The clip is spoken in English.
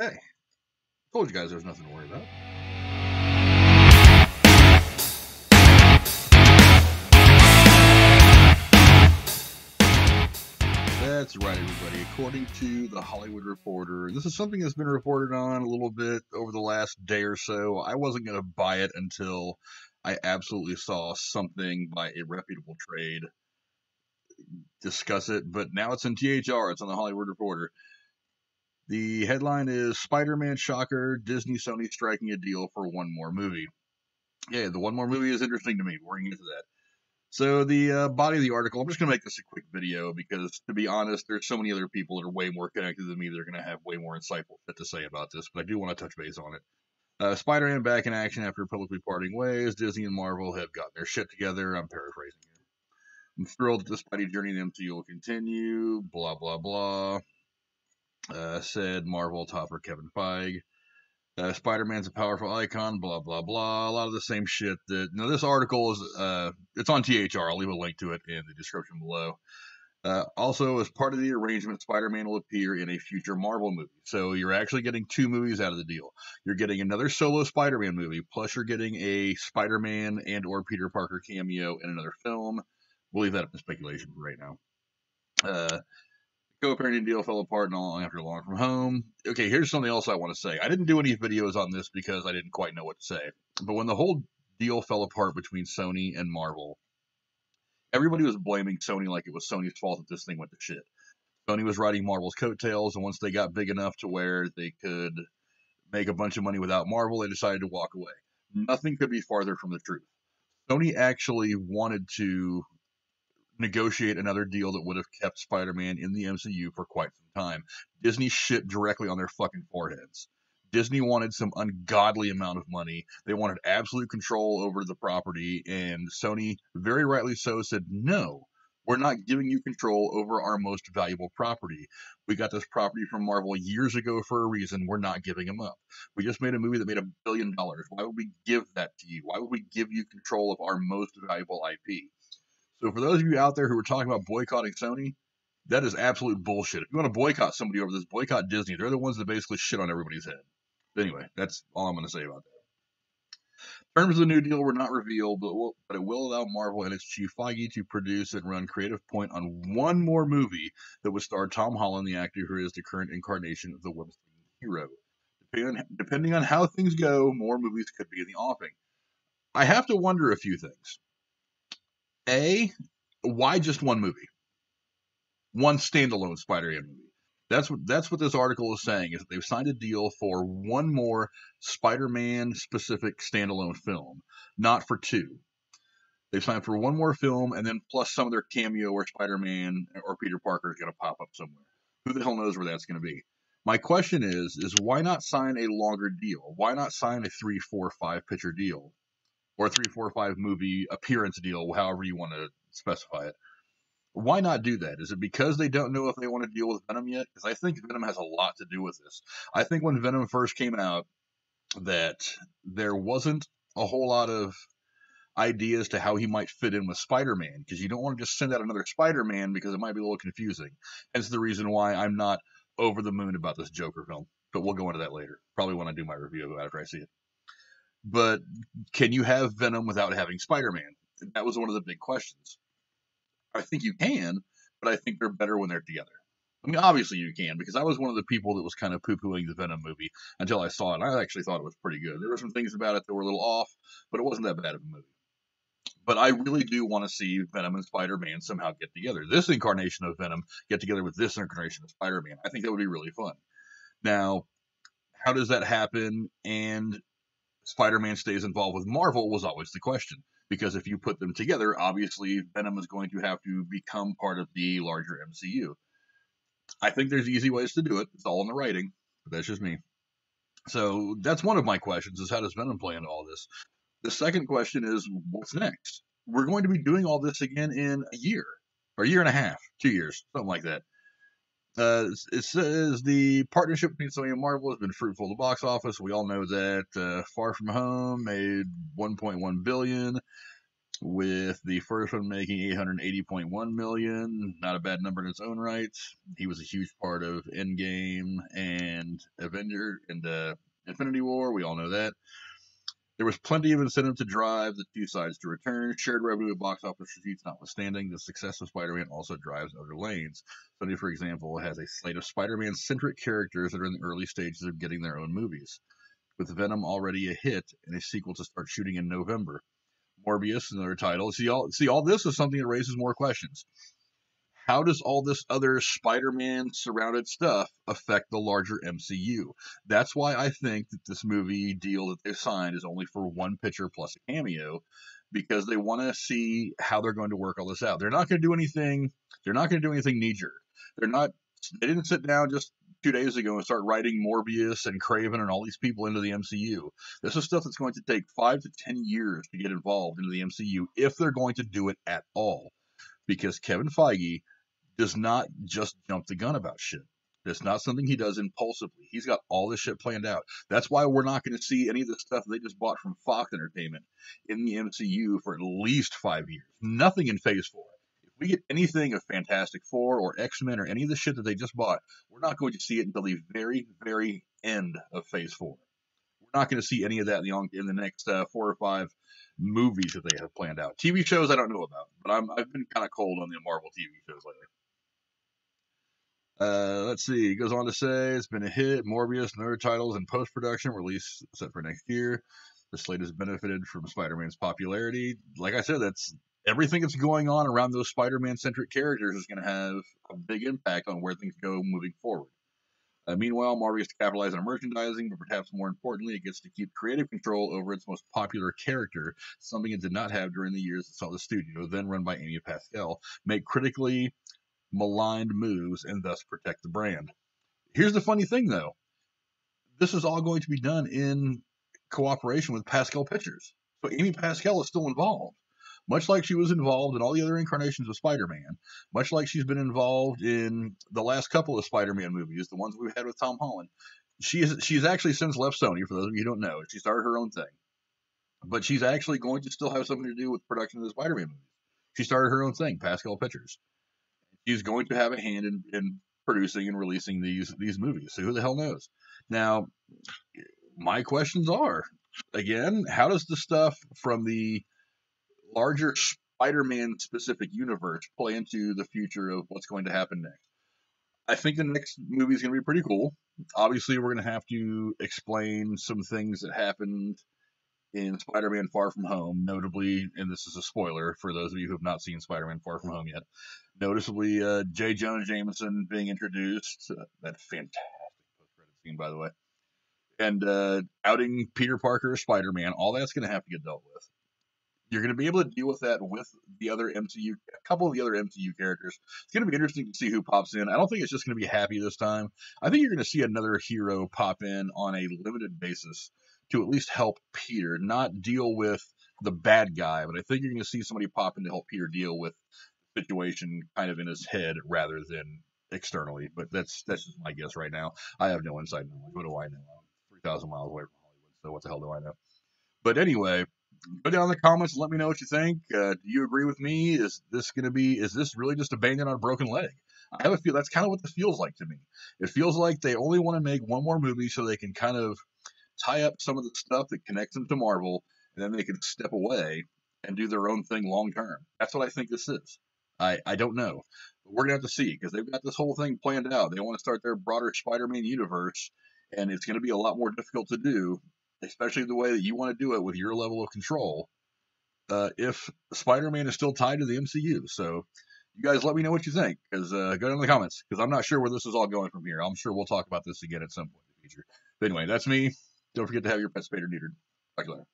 Hey, told you guys there's nothing to worry about. That's right, everybody. According to The Hollywood Reporter, this is something that's been reported on a little bit over the last day or so. I wasn't going to buy it until I absolutely saw something by a reputable trade discuss it, but now it's in THR. It's on The Hollywood Reporter. The headline is Spider-Man shocker, Disney Sony striking a deal for one more movie. Yeah, the one more movie is interesting to me. We're going to get to that. So the body of the article, I'm just going to make this a quick video because, to be honest, there's so many other people that are way more connected than me that are going to have way more insightful shit to say about this, but I do want to touch base on it. Spider-Man back in action after publicly parting ways. Disney and Marvel have gotten their shit together. I'm paraphrasing here. I'm thrilled that the Spidey journey in the MCU will continue. Blah, blah, blah. Said Marvel topper Kevin Feige. Spider-Man's a powerful icon, blah, blah, blah. A lot of the same shit that... Now, this article is... it's on THR. I'll leave a link to it in the description below. Also, as part of the arrangement, Spider-Man will appear in a future Marvel movie. So you're actually getting two movies out of the deal. You're getting another solo Spider-Man movie, plus you're getting a Spider-Man and or Peter Parker cameo in another film. We'll leave that up to speculation for right now. Co-parenting deal fell apart after Long From Home. Okay, here's something else I want to say. I didn't do any videos on this because I didn't quite know what to say. But when the whole deal fell apart between Sony and Marvel, everybody was blaming Sony like it was Sony's fault that this thing went to shit. Sony was riding Marvel's coattails, and once they got big enough to where they could make a bunch of money without Marvel, they decided to walk away. Nothing could be farther from the truth. Sony actually wanted to negotiate another deal that would have kept Spider-Man in the MCU for quite some time. Disney shit directly on their fucking foreheads. Disney wanted some ungodly amount of money. They wanted absolute control over the property, and Sony, very rightly so, said, no, we're not giving you control over our most valuable property. We got this property from Marvel years ago for a reason. We're not giving them up. We just made a movie that made $1 billion. Why would we give that to you? Why would we give you control of our most valuable IP? So for those of you out there who are talking about boycotting Sony, that is absolute bullshit. If you want to boycott somebody over this, boycott Disney. They're the ones that basically shit on everybody's head. But anyway, that's all I'm going to say about that. Terms of the new deal were not revealed, but it will allow Marvel and its chief Feige to produce and run creative point on one more movie that would star Tom Holland, the actor who is the current incarnation of the web-slinging hero. Depending on how things go, more movies could be in the offing. I have to wonder a few things. A, why just one movie? One standalone Spider-Man movie. That's what this article is saying, is that they've signed a deal for one more Spider-Man specific standalone film, not for two. They've signed for one more film, and then plus some of their cameo where Spider-Man or Peter Parker is going to pop up somewhere. Who the hell knows where that's going to be? My question is why not sign a longer deal? Why not sign a 3, 4, 5 picture deal? Or a 3, 4, 5 movie appearance deal, however you want to specify it. Why not do that? Is it because they don't know if they want to deal with Venom yet? Because I think Venom has a lot to do with this. I think when Venom first came out, that there wasn't a whole lot of ideas to how he might fit in with Spider-Man, because you don't want to just send out another Spider-Man because it might be a little confusing. Hence the reason why I'm not over the moon about this Joker film. But we'll go into that later. Probably when I do my review after I see it. But can you have Venom without having Spider-Man? That was one of the big questions. I think you can, but I think they're better when they're together. I mean, obviously you can, because I was one of the people that was kind of poo-pooing the Venom movie until I saw it. I actually thought it was pretty good. There were some things about it that were a little off, but it wasn't that bad of a movie. But I really do want to see Venom and Spider-Man somehow get together. This incarnation of Venom get together with this incarnation of Spider-Man. I think that would be really fun. Now, how does that happen? And Spider-Man stays involved with Marvel was always the question, because if you put them together, obviously Venom is going to have to become part of the larger MCU. I think there's easy ways to do it. It's all in the writing, but that's just me. So that's one of my questions, is how does Venom play into all this? The second question is, what's next? We're going to be doing all this again in a year, or a year and a half, 2 years, something like that. It says the partnership between Sony and Marvel has been fruitful at the box office. We all know that Far From Home made $1.1 billion. with the first one making 880.1 million. Not a bad number in its own right. He was a huge part of Endgame and Avenger and Infinity War. We all know that. There was plenty of incentive to drive the two sides to return. Shared revenue at box office receipts notwithstanding, the success of Spider-Man also drives other lanes. Sony, for example, has a slate of Spider-Man-centric characters that are in the early stages of getting their own movies, with Venom already a hit and a sequel to start shooting in November. Morbius, another title. All this is something that raises more questions. How does all this other Spider-Man surrounded stuff affect the larger MCU? That's why I think that this movie deal that they signed is only for one picture plus a cameo, because they want to see how they're going to work all this out. They're not going to do anything. They're not going to do anything knee-jerk. They didn't sit down just 2 days ago and start writing Morbius and Craven and all these people into the MCU. This is stuff that's going to take 5 to 10 years to get involved into the MCU if they're going to do it at all. Because Kevin Feige does not just jump the gun about shit. It's not something he does impulsively. He's got all this shit planned out. That's why we're not going to see any of the stuff they just bought from Fox Entertainment in the MCU for at least 5 years. Nothing in Phase 4. If we get anything of Fantastic Four or X-Men or any of the shit that they just bought, we're not going to see it until the very, very end of Phase 4. We're not going to see any of that in the next 4 or 5 movies that they have planned out. TV shows I don't know about, but I've been kind of cold on the Marvel TV shows lately. Let's see. It goes on to say it's been a hit. Morbius and other titles in post-production, release set for next year. The slate has benefited from Spider-Man's popularity. Like I said, that's everything that's going on around those Spider-Man-centric characters is going to have a big impact on where things go moving forward. Meanwhile, Marvel gets to capitalize on merchandising, but perhaps more importantly, it gets to keep creative control over its most popular character, something it did not have during the years it saw the studio, then run by Amy Pascal, make critically maligned moves and thus protect the brand. Here's the funny thing, though. This is all going to be done in cooperation with Pascal Pictures. So Amy Pascal is still involved. Much like she was involved in all the other incarnations of Spider-Man, much like she's been involved in the last couple of Spider-Man movies, the ones we've had with Tom Holland. She's actually since left Sony, for those of you who don't know. She started her own thing. But she's actually going to still have something to do with the production of the Spider-Man movies. She started her own thing, Pascal Pictures. She's going to have a hand in producing and releasing these movies. So who the hell knows? Now, my questions are, again, how does the stuff from the larger Spider-Man specific universe play into the future of what's going to happen next? I think the next movie is going to be pretty cool. Obviously, we're going to have to explain some things that happened in Spider-Man Far From Home, notably, and this is a spoiler for those of you who have not seen Spider-Man Far From Home yet, noticeably J. Jonah Jameson being introduced, that fantastic post-credit scene, by the way, and outing Peter Parker as Spider-Man. All that's going to have to get dealt with. You're going to be able to deal with that with the other MCU, a couple of the other MCU characters. It's going to be interesting to see who pops in. I don't think it's just going to be Happy this time. I think you're going to see another hero pop in on a limited basis to at least help Peter, not deal with the bad guy, but I think you're going to see somebody pop in to help Peter deal with the situation kind of in his head rather than externally. But that's just my guess right now. I have no inside knowledge. What do I know? I'm 3,000 miles away from Hollywood, so what the hell do I know? But anyway, go down in the comments and let me know what you think. Do you agree with me? Is this really just a banging on a broken leg? I have a feel that's kind of what this feels like to me. It feels like they only want to make one more movie so they can kind of tie up some of the stuff that connects them to Marvel, and then they can step away and do their own thing long term. That's what I think this is. I don't know. But we're going to have to see, because they've got this whole thing planned out. They want to start their broader Spider-Man universe, and it's going to be a lot more difficult to do, especially the way that you want to do it with your level of control, if Spider-Man is still tied to the MCU. So you guys let me know what you think, because go down in the comments, because I'm not sure where this is all going from here. I'm sure we'll talk about this again at some point in the future. But anyway, that's me. Don't forget to have your pet spayed or neutered. Talk to you later.